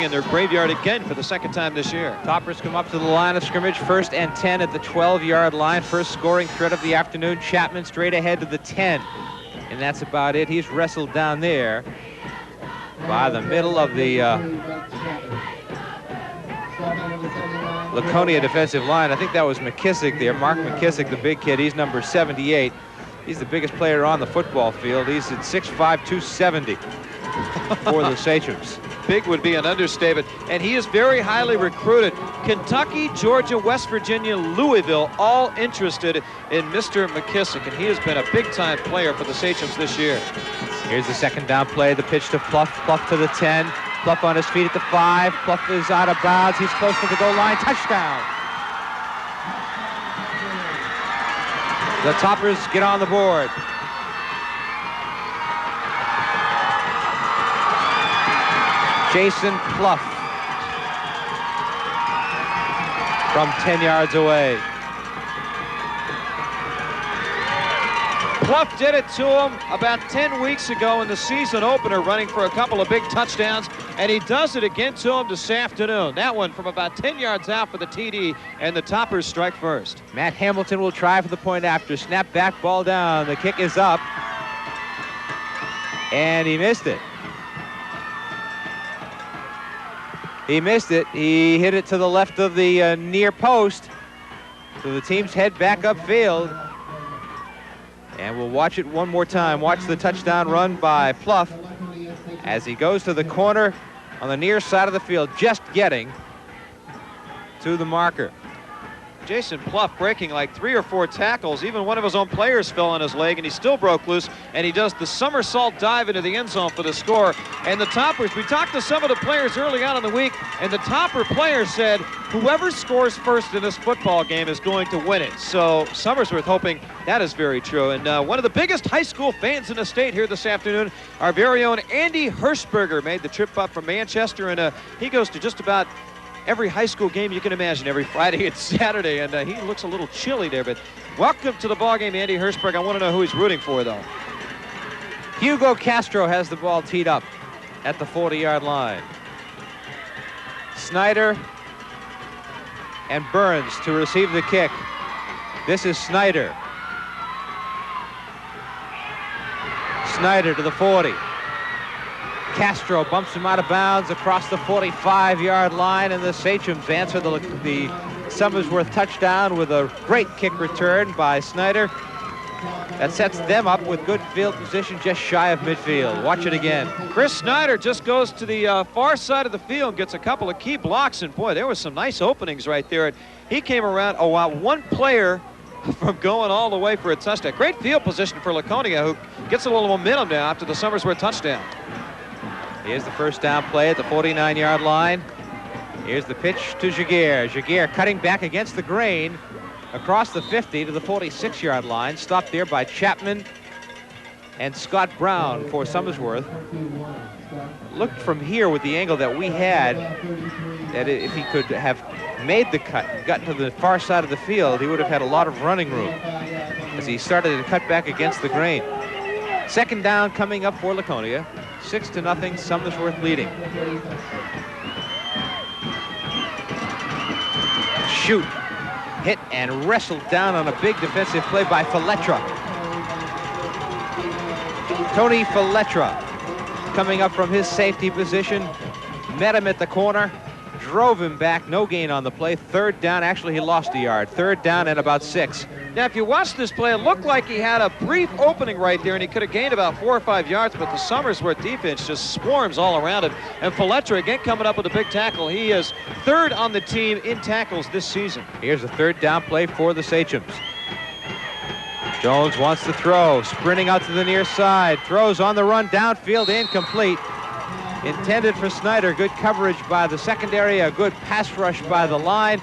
in their graveyard again for the second time this year. Toppers come up to the line of scrimmage, 1st and 10 at the 12-yard line. First scoring threat of the afternoon. Chapman straight ahead to the 10. And that's about it. He's wrestled down there by the middle of the Laconia defensive line. I think that was McKissick there. Mark McKissick, the big kid. He's number 78. He's the biggest player on the football field. He's at 6'5", 270 for the Sachems. Big would be an understatement, and he is very highly recruited. Kentucky, Georgia, West Virginia, Louisville, all interested in Mr. McKissick, and he has been a big-time player for the Sachems this year. Here's the second down play, the pitch to Pluff, Pluff to the 10, Pluff on his feet at the 5, Pluff is out of bounds, he's close to the goal line, touchdown! The Toppers get on the board. Jason Pluff from 10 yards away. Pluff did it to him about 10 weeks ago in the season opener, running for a couple of big touchdowns, and he does it again to him this afternoon. That one from about 10 yards out for the TD, and the Toppers strike first. Matt Hamilton will try for the point after. Snap back, ball down. The kick is up, and he missed it. He missed it. He hit it to the left of the near post. So the teams head back upfield. And we'll watch it one more time. Watch the touchdown run by Pluff as he goes to the corner on the near side of the field, just getting to the marker. Jason Pluff breaking like 3 or 4 tackles. Even one of his own players fell on his leg, and he still broke loose, and he does the somersault dive into the end zone for the score. And the Toppers, we talked to some of the players early on in the week, and the Topper players said whoever scores first in this football game is going to win it. So Somersworth hoping that is very true. And one of the biggest high school fans in the state here this afternoon, our very own Andy Hirschberger, made the trip up from Manchester, and he goes to just about every high school game you can imagine, every Friday and Saturday, and he looks a little chilly there. But welcome to the ball game, Andy Hirschberg. I want to know who he's rooting for, though. Hugo Castro has the ball teed up at the 40-yard line. Snyder and Burns to receive the kick. This is Snyder. Snyder to the 40. Castro bumps him out of bounds across the 45-yard line, and the Sachems answer the Somersworth touchdown with a great kick return by Snyder. That sets them up with good field position just shy of midfield. Watch it again. Chris Snyder just goes to the far side of the field, gets a couple of key blocks, and boy, there was some nice openings right there. He came around, one player from going all the way for a touchdown. Great field position for Laconia, who gets a little momentum now after the Somersworth touchdown. Here's the first down play at the 49-yard line. Here's the pitch to Jaguar. Jaguar cutting back against the grain across the 50 to the 46-yard line. Stopped there by Chapman and Scott Brown for Somersworth. Looked from here with the angle that we had, that if he could have made the cut and gotten to the far side of the field, he would have had a lot of running room as he started to cut back against the grain. Second down coming up for Laconia. 6-0, Somersworth leading. Shoot, hit and wrestled down on a big defensive play by Faletra. Tony Faletra coming up from his safety position, met him at the corner, drove him back, no gain on the play. Third down, actually he lost a yard. Third down and about 6. Now, if you watch this play, it looked like he had a brief opening right there, and he could have gained about 4 or 5 yards, but the Somersworth defense just swarms all around him. And Faletra again coming up with a big tackle. He is 3rd on the team in tackles this season. Here's a third down play for the Sachems. Jones wants to throw, sprinting out to the near side, throws on the run, downfield, incomplete. Intended for Snyder. Good coverage by the secondary, a good pass rush by the line.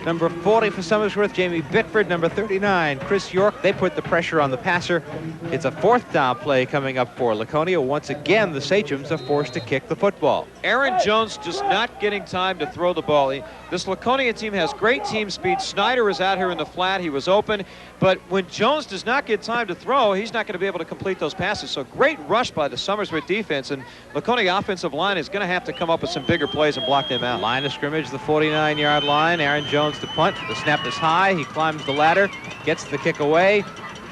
Number 40 for Somersworth, Jamie Bickford. Number 39, Chris York. They put the pressure on the passer. It's a 4th down play coming up for Laconia. Once again, the Sachems are forced to kick the football. Aaron Jones just not getting time to throw the ball. This Laconia team has great team speed. Snyder is out here in the flat. He was open. But when Jones does not get time to throw, he's not going to be able to complete those passes. So great rush by the Somersworth defense. And Laconia offensive line is going to have to come up with some bigger plays and block them out. Line of scrimmage, the 49-yard line. Aaron Jones to punt. The snap is high. He climbs the ladder, gets the kick away.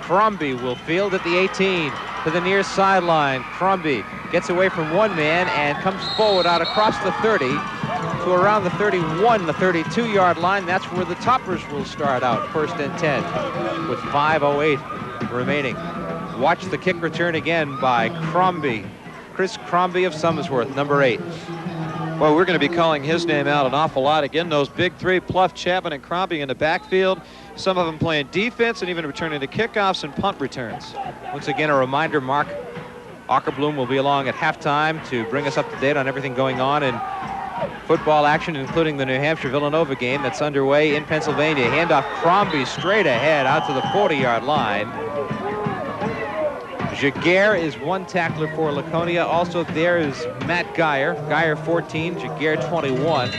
Crombie will field at the 18 to the near sideline. Crombie gets away from one man and comes forward out across the 30 to around the 31, the 32-yard line. That's where the Toppers will start out, 1st and 10, with 5:08 remaining. Watch the kick return again by Crombie. Chris Crombie of Somersworth, number 8. Well, we're going to be calling his name out an awful lot. Again, those big three, Pluff, Chapman, and Crombie in the backfield. Some of them playing defense and even returning to kickoffs and punt returns. Once again, a reminder, Mark Ockerbloom will be along at halftime to bring us up to date on everything going on in football action, including the New Hampshire-Villanova game that's underway in Pennsylvania. Handoff Crombie straight ahead out to the 40-yard line. Jaguar is one tackler for Laconia. Also there is Matt Geyer. Geyer 14, Jaguar 21.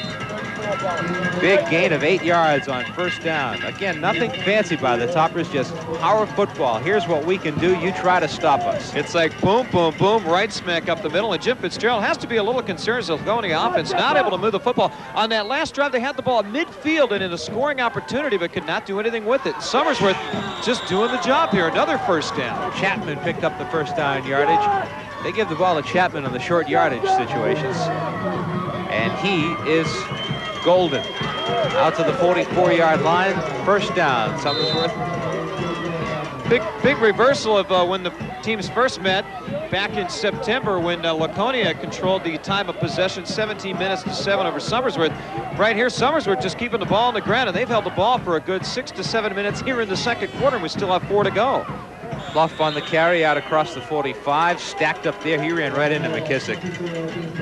Big gain of 8 yards on 1st down. Again, nothing fancy by the Toppers, just power football. Here's what we can do. You try to stop us. It's like boom, boom, boom, right smack up the middle. And Jim Fitzgerald has to be a little concerned as the Laconia offense not able to move the football. On that last drive, they had the ball at midfield and in a scoring opportunity, but could not do anything with it. Somersworth just doing the job here. Another 1st down. Chapman picked up the 1st down yardage. They give the ball to Chapman on the short yardage situations. And he is golden. Out to the 44-yard line. 1st down, Somersworth. Big reversal of when the teams first met back in September when Laconia controlled the time of possession, 17 minutes to 7 over Somersworth. Right here, Somersworth just keeping the ball on the ground, and they've held the ball for a good 6 to 7 minutes here in the 2nd quarter, and we still have 4 to go. Bluff on the carry out across the 45, stacked up there. He ran right into McKissick.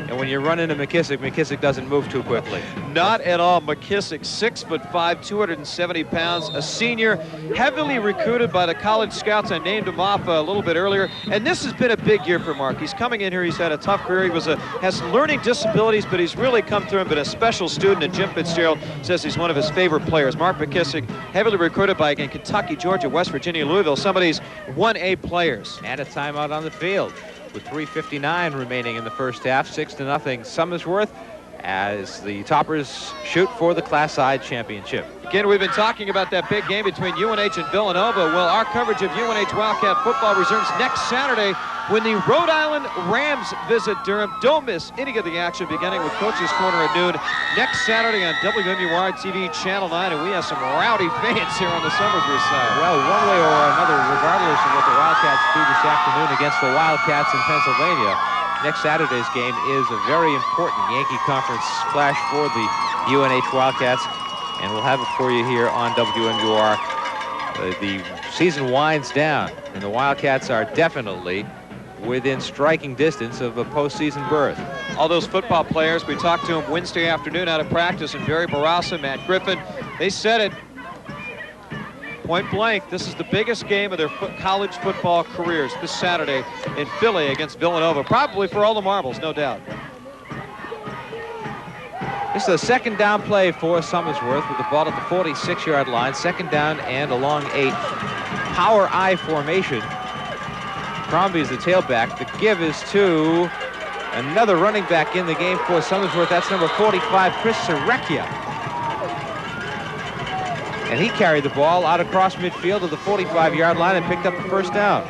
And when you run into McKissick, McKissick doesn't move too quickly. Not at all. McKissick, 6'5", 270 pounds, a senior, heavily recruited by the college scouts. I named him off a little bit earlier. And this has been a big year for Mark. He's coming in here. He's had a tough career. He has learning disabilities, but he's really come through and been a special student. And Jim Fitzgerald says he's one of his favorite players. Mark McKissick, heavily recruited by, again, Kentucky, Georgia, West Virginia, Louisville. Some of these 1A players. And a timeout on the field with 3:59 remaining in the 1st half. 6-0 Somersworth as the Toppers shoot for the Class I championship. Again, we've been talking about that big game between UNH and Villanova. Well, our coverage of UNH Wildcat football resumes next Saturday when the Rhode Island Rams visit Durham. Don't miss any of the action beginning with Coach's Corner at noon next Saturday on WMUR TV Channel 9. And we have some rowdy fans here on the Somersworth side. Well, one way or another, regardless of what the Wildcats do this afternoon against the Wildcats in Pennsylvania, next Saturday's game is a very important Yankee Conference clash for the UNH Wildcats. And we'll have it for you here on WMUR. The season winds down, and the Wildcats are definitely within striking distance of a postseason berth. All those football players, we talked to them Wednesday afternoon out of practice, and Barry Barassa, Matt Griffin, they said it point blank, this is the biggest game of their college football careers this Saturday in Philly against Villanova, probably for all the marbles, no doubt. This is a 2nd down play for Somersworth with the ball at the 46-yard line. 2nd down and a long 8. Power I formation. Crombie is the tailback. The give is to another running back in the game for Somersworth. That's number 45, Chris Serecchia. And he carried the ball out across midfield to the 45-yard line and picked up the 1st down.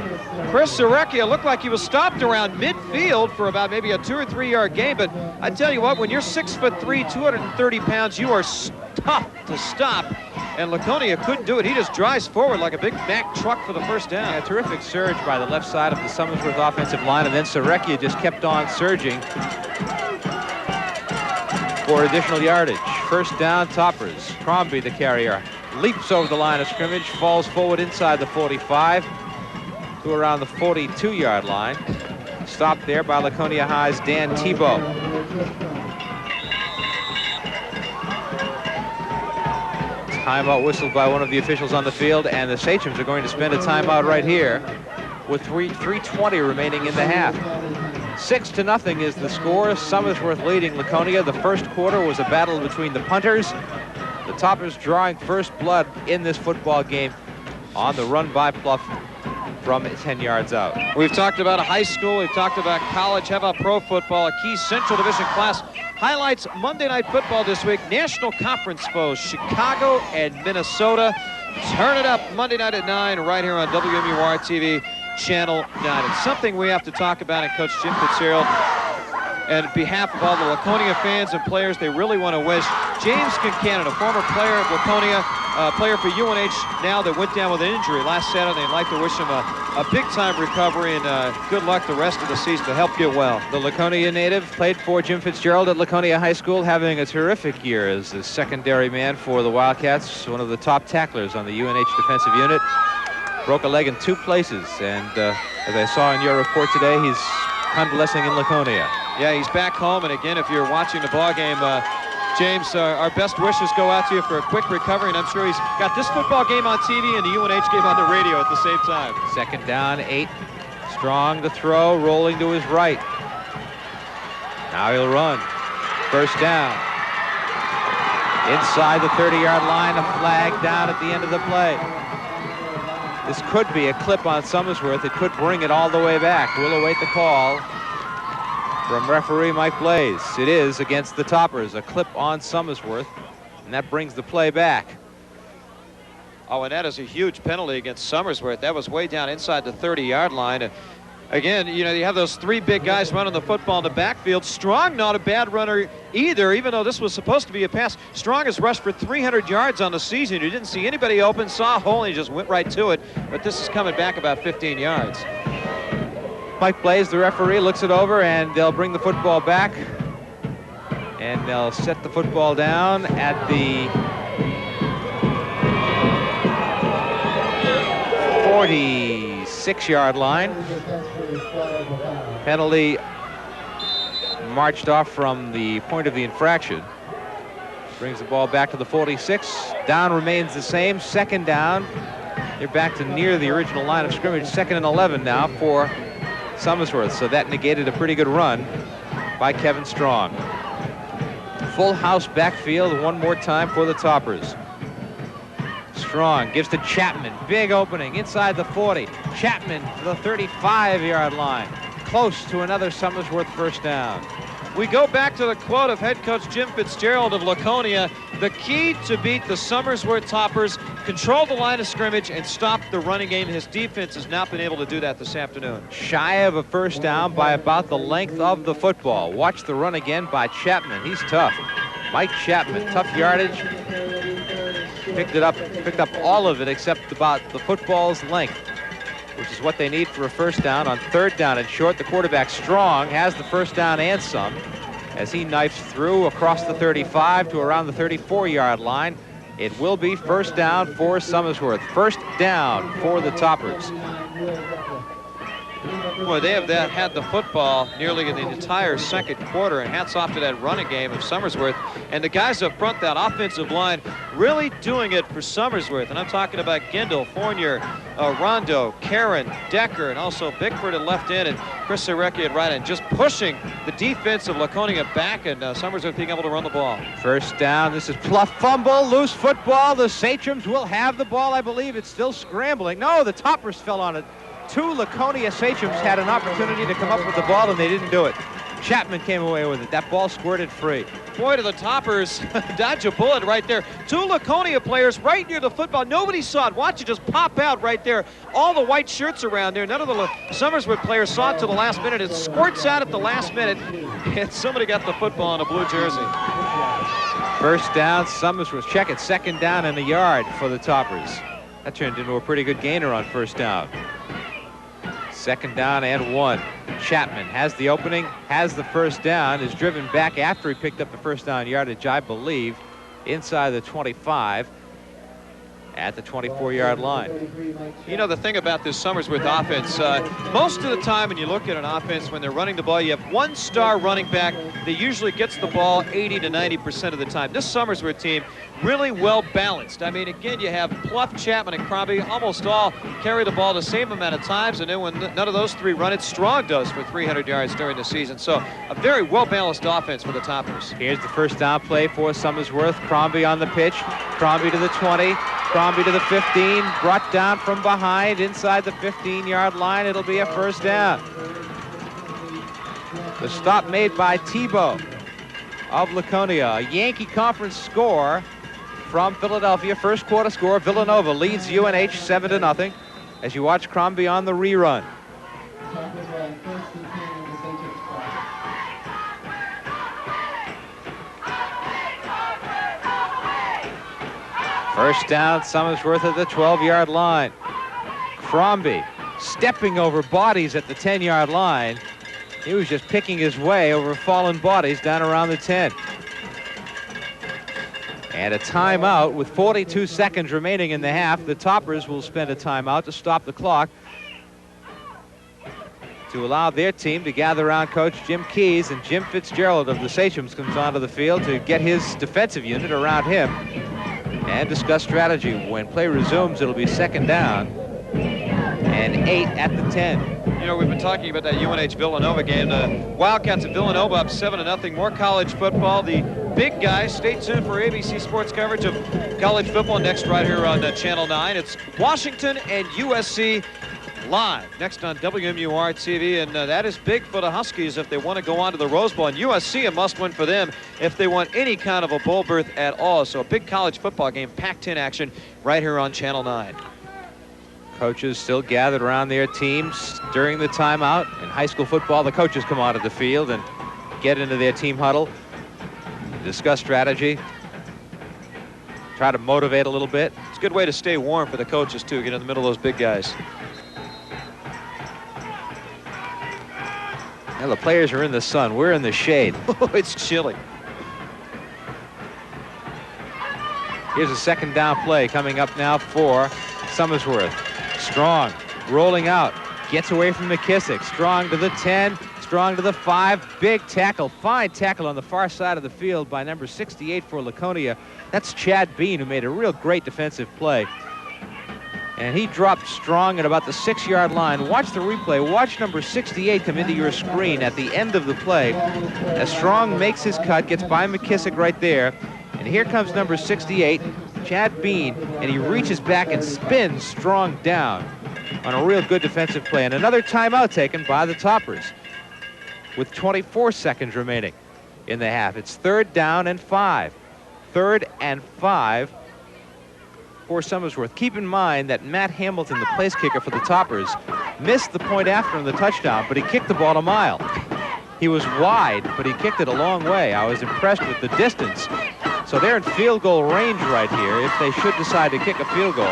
Chris Serecchia looked like he was stopped around midfield for about maybe a 2 or 3 yard gain, but I tell you what, when you're 6'3", 230 pounds, you are tough to stop. And Laconia couldn't do it. He just drives forward like a big Mack truck for the 1st down. A terrific surge by the left side of the Somersworth offensive line, and then Serecchia just kept on surging for additional yardage. 1st down, Toppers. Crombie, the carrier, leaps over the line of scrimmage, falls forward inside the 45 to around the 42-yard line. Stopped there by Laconia High's Dan Tebow. Timeout whistled by one of the officials on the field, and the Sachems are going to spend a timeout right here with 3:20 remaining in the half. 6-0 is the score. Somersworth leading Laconia. The first quarter was a battle between the punters. The Toppers drawing first blood in this football game on the run by Pluff from 10 yards out. We've talked about a high school. We've talked about college. How about pro football? A key Central Division class highlights Monday Night Football this week. National Conference foes, Chicago and Minnesota. Turn it up Monday night at 9 right here on WMUR TV, Channel 9. It's something we have to talk about, and Coach Jim Fitzgerald, and on behalf of all the Laconia fans and players, they really want to wish James Kincannon, a former player of Laconia, player for UNH now that went down with an injury last Saturday. They'd like to wish him a big-time recovery and good luck the rest of the season to help get well. The Laconia native played for Jim Fitzgerald at Laconia High School, having a terrific year as a secondary man for the Wildcats, one of the top tacklers on the UNH defensive unit. Broke a leg in 2 places, and as I saw in your report today, he's convalescing in Laconia. Yeah, he's back home, and again, if you're watching the ball game, James, our best wishes go out to you for a quick recovery, and I'm sure he's got this football game on TV and the UNH game on the radio at the same time. 2nd down, 8. Strong to throw, rolling to his right. Now he'll run. 1st down. Inside the 30-yard line, a flag down at the end of the play. This could be a clip on Somersworth. It could bring it all the way back. We'll await the call from referee Mike Blaze. It is against the Toppers, a clip on Somersworth, and that brings the play back. Oh, and that is a huge penalty against Somersworth. That was way down inside the 30-yard line. Again, you know, you have those 3 big guys running the football in the backfield. Strong, not a bad runner either, even though this was supposed to be a pass. Strong has rushed for 300 yards on the season. You didn't see anybody open, saw a hole, and he just went right to it. But this is coming back about 15 yards. Mike Blaze, the referee, looks it over, and they'll bring the football back. And they'll set the football down at the 46-yard line. Penalty marched off from the point of the infraction. Brings the ball back to the 46. Down remains the same. 2nd down. They're back to near the original line of scrimmage. 2nd and 11 now for Somersworth. So that negated a pretty good run by Kevin Strong. Full house backfield one more time for the Toppers. Strong gives to Chapman. Big opening inside the 40. Chapman to the 35-yard line. Close to another Somersworth 1st down. We go back to the quote of head coach Jim Fitzgerald of Laconia. The key to beat the Somersworth Toppers, control the line of scrimmage and stop the running game. His defense has not been able to do that this afternoon. Shy of a 1st down by about the length of the football. Watch the run again by Chapman. He's tough. Mike Chapman, tough yardage. Picked up all of it except about the football's length, which is what they need for a 1st down. On 3rd down and short, the quarterback Strong has the 1st down and some as he knifes through across the 35 to around the 34-yard line. It will be 1st down for Somersworth. 1st down for the Toppers. Boy, they have had the football nearly in the entire 2nd quarter, and hats off to that running game of Somersworth. And the guys up front, that offensive line, really doing it for Somersworth. And I'm talking about Gendel, Fournier, Rondo, Karen, Decker, and also Bickford at left end, and Chris Sarecki at right end, just pushing the defense of Laconia back, and Somersworth being able to run the ball. 1st down. This is Pluff fumble, loose football. The Sachems will have the ball. I believe it's still scrambling. No, the Toppers fell on it. 2 Laconia Sachems had an opportunity to come up with the ball, and they didn't do it. Chapman came away with it. That ball squirted free. Boy, to the Toppers, dodge a bullet right there. 2 Laconia players right near the football. Nobody saw it. Watch it just pop out right there. All the white shirts around there. None of the Somersworth players saw it to the last minute. It squirts out at the last minute, and somebody got the football in a blue jersey. 1st down, Somersworth. Check it, 2nd down and a yard for the Toppers. That turned into a pretty good gainer on 1st down. 2nd down and 1. Chapman has the opening, has the 1st down, is driven back after he picked up the 1st down yardage, I believe, inside the 25. at the 24-yard line. You know, the thing about this Somersworth offense, most of the time when you look at an offense, when they're running the ball, you have one star running back that usually gets the ball 80 to 90% of the time. This Somersworth team, really well balanced. I mean, again, you have Pluff, Chapman, and Crombie almost all carry the ball the same amount of times, and then when none of those three run it, Strong does for 300 yards during the season. So a very well-balanced offense for the Toppers. Here's the first down play for Somersworth. Crombie on the pitch. Crombie to the 20. Crombie to the 15. Brought down from behind inside the 15-yard line. It'll be a first down. The stop made by Tebow of Laconia. A Yankee Conference score from Philadelphia. First quarter score. Villanova leads UNH 7-0 as you watch Crombie on the rerun. First down, Somersworth at the 12-yard line. Crombie stepping over bodies at the 10-yard line. He was just picking his way over fallen bodies down around the 10. And a timeout with 42 seconds remaining in the half. The Toppers will spend a timeout to stop the clock to allow their team to gather around Coach Jim Keyes, and Jim Fitzgerald of the Sachems comes onto the field to get his defensive unit around him and discuss strategy. When play resumes, it'll be second down and 8 at the 10. You know, we've been talking about that UNH-Villanova game. The Wildcats of Villanova up 7-0. More college football. The big guys. Stay tuned for ABC Sports coverage of college football next right here on Channel 9. It's Washington and USC live next on WMUR TV, and that is big for the Huskies if they want to go on to the Rose Bowl. And USC a must-win for them if they want any kind of a bowl berth at all. So a big college football game, Pac-10 action right here on Channel 9. Coaches still gathered around their teams during the timeout. In high school football, the coaches come onto the field and get into their team huddle, discuss strategy, try to motivate a little bit. It's a good way to stay warm for the coaches, too, get in the middle of those big guys. Well, the players are in the sun. We're in the shade. It's chilly. Here's a second down play coming up now for Somersworth. Strong rolling out, gets away from McKissick. Strong to the 10, Strong to the 5. Big tackle, fine tackle on the far side of the field by number 68 for Laconia. That's Chad Bean, who made a real great defensive play. And he dropped Strong at about the 6-yard line. Watch the replay. Watch number 68 come into your screen at the end of the play as Strong makes his cut, gets by McKissick right there. And here comes number 68, Chad Bean, and he reaches back and spins Strong down on a real good defensive play. And another timeout taken by the Toppers with 24 seconds remaining in the half. It's 3rd down and 5. 3rd and 5 for Somersworth. Keep in mind that Matt Hamilton, the place kicker for the Toppers, missed the point after him, the touchdown, but he kicked the ball a mile. He was wide, but he kicked it a long way. I was impressed with the distance. So they're in field goal range right here if they should decide to kick a field goal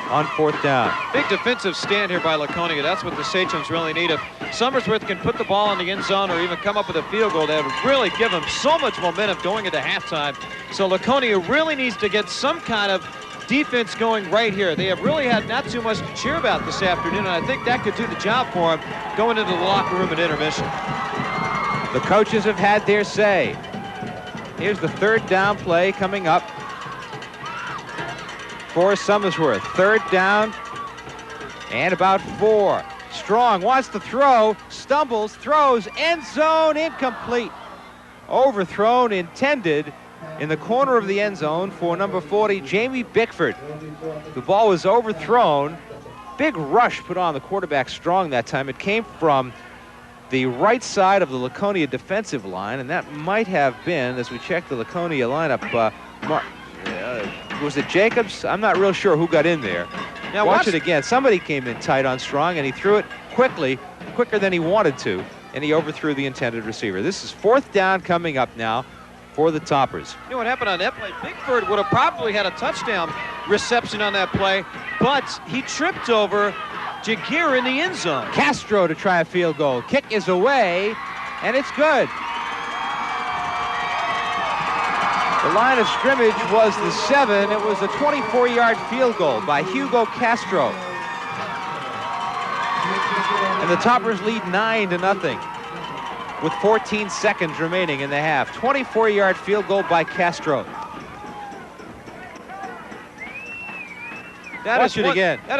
on 4th down. Big defensive stand here by Laconia. That's what the Sachems really need. If Somersworth can put the ball in the end zone or even come up with a field goal, that would really give them so much momentum going into halftime. So Laconia really needs to get some kind of defense going right here. They have really had not too much to cheer about this afternoon, and I think that could do the job for them going into the locker room at intermission. The coaches have had their say. Here's the 3rd down play coming up for Somersworth. 3rd down and about 4. Strong wants to throw, stumbles, throws, end zone, incomplete. Overthrown, intended in the corner of the end zone for number 40, Jamie Bickford. The ball was overthrown. Big rush put on the quarterback Strong that time. It came from the right side of the Laconia defensive line, and that might have been, as we check the Laconia lineup, was it Jacobs? I'm not real sure who got in there. Now watch it again. Somebody came in tight on Strong, and he threw it quickly, quicker than he wanted to, and he overthrew the intended receiver. This is 4th down coming up now for the Toppers. You know what happened on that play? Bickford would have probably had a touchdown reception on that play, but he tripped over Jaguar in the end zone. Castro to try a field goal. Kick is away, and it's good. The line of scrimmage was the 7. It was a 24-yard field goal by Hugo Castro. And the Toppers lead 9-0 with 14 seconds remaining in the half. 24-yard field goal by Castro. That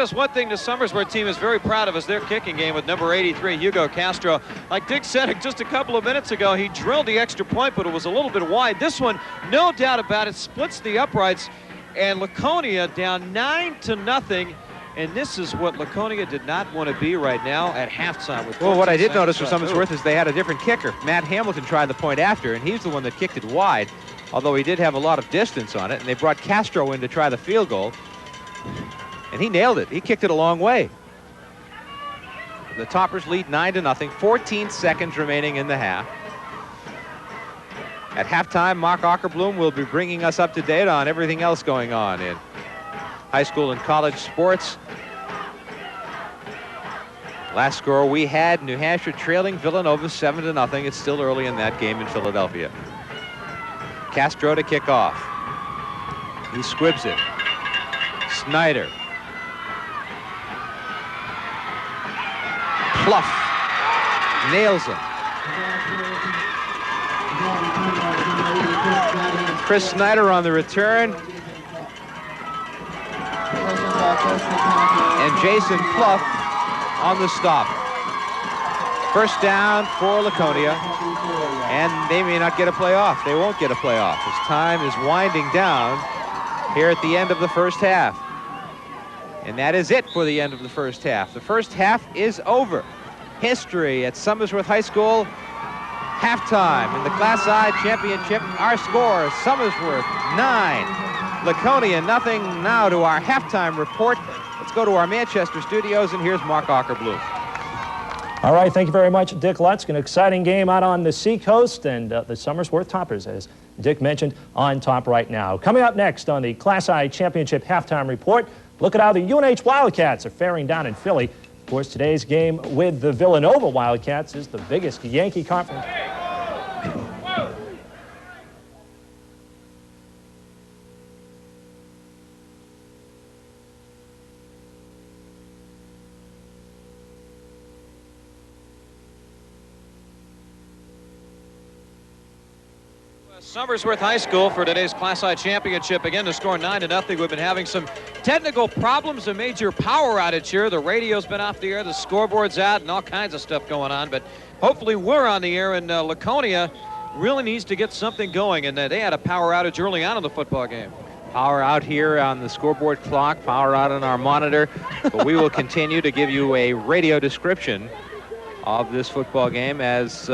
is one thing the Somersworth team is very proud of, is their kicking game with number 83, Hugo Castro. Like Dick said just a couple of minutes ago, he drilled the extra point, but it was a little bit wide. This one, no doubt about it, splits the uprights, and Laconia down 9-0. And this is what Laconia did not want to be right now at halftime. Well, what I did notice for Somersworth is they had a different kicker. Matt Hamilton tried the point after, and he's the one that kicked it wide, although he did have a lot of distance on it, and they brought Castro in to try the field goal. And he nailed it. He kicked it a long way. The Toppers lead 9-0, 14 seconds remaining in the half. At halftime, Mark Ockerbloom will be bringing us up to date on everything else going on in high school and college sports. Last score we had, New Hampshire trailing Villanova 7-0. It's still early in that game in Philadelphia. Castro to kick off. He squibs it. Snyder. Pluff nails him. Chris Snyder on the return. And Jason Pluff on the stop. First down for Laconia. And they may not get a playoff. They won't get a playoff as time is winding down here at the end of the first half. And that is it for the end of the first half. The first half is over. History at Somersworth High School. Halftime in the Class I Championship. Our score, Somersworth 9, Laconia 0. Now to our halftime report. Let's go to our Manchester studios, and here's Mark Ockerbloom. All right, thank you very much, Dick Lutz. An exciting game out on the seacoast, and the Somersworth Toppers, as Dick mentioned, on top right now. Coming up next on the Class I Championship halftime report, look at how the UNH Wildcats are faring down in Philly. Of course, today's game with the Villanova Wildcats is the biggest Yankee conference. Somersworth High School for today's Class I Championship. Again, the score 9-0. We've been having some technical problems, a major power outage here. The radio's been off the air, the scoreboard's out, and all kinds of stuff going on. But hopefully we're on the air, and Laconia really needs to get something going. And they had a power outage early on in the football game. Power out here on the scoreboard clock, power out on our monitor. But we will continue to give you a radio description of this football game as